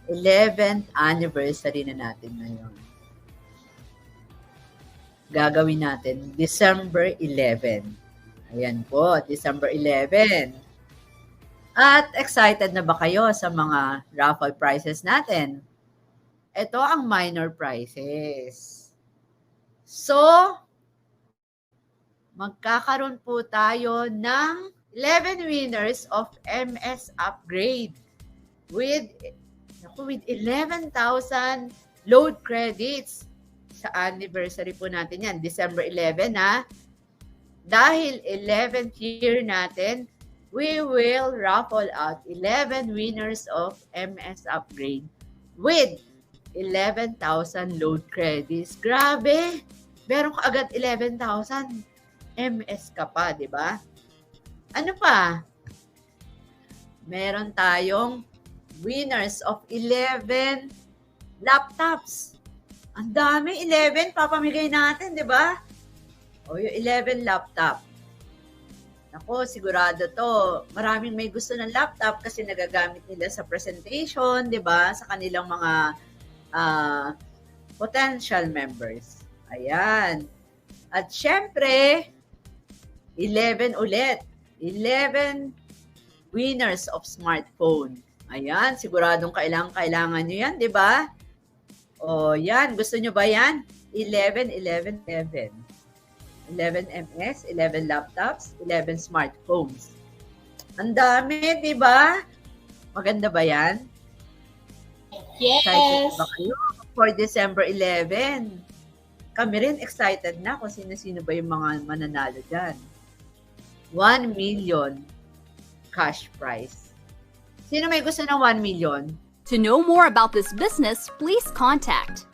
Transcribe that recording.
11th anniversary na natin ngayon. Gagawin natin December 11. Ayan po, December 11. At excited na ba kayo sa mga raffle prizes natin? Ito ang minor prizes. So, magkakaroon po tayo ng 11 winners of MS Upgrade with 11,000 load credits. Sa anniversary po natin yan, December 11 ha. Dahil 11th year natin, we will raffle out 11 winners of MS Upgrade with 11,000 load credits. Grabe! Meron ka agad 11,000. MS ka pa, di ba? Ano pa? Meron tayong winners of 11 laptops. Ang dami, 11 papamigay natin, di ba? O yung 11 laptop. Ako, sigurado to. Maraming may gusto ng laptop kasi nagagamit nila sa presentation, di ba? Sa kanilang mga potential members. Ayan. At syempre, 11 ulit. 11 winners of smartphone. Ayan, siguradong kailangan nyo yan, di ba? O yan, gusto nyo ba yan? 11, 11, 11. 11 MS, 11 laptops, 11 smartphones. Ang dami, di ba? Maganda ba yan? Yes! Excited ba kayo for December 11? Kami rin excited na kung sino-sino ba yung mga mananalo dyan. 1 million cash prize. Sino may gusto ng 1 million? To know more about this business, please contact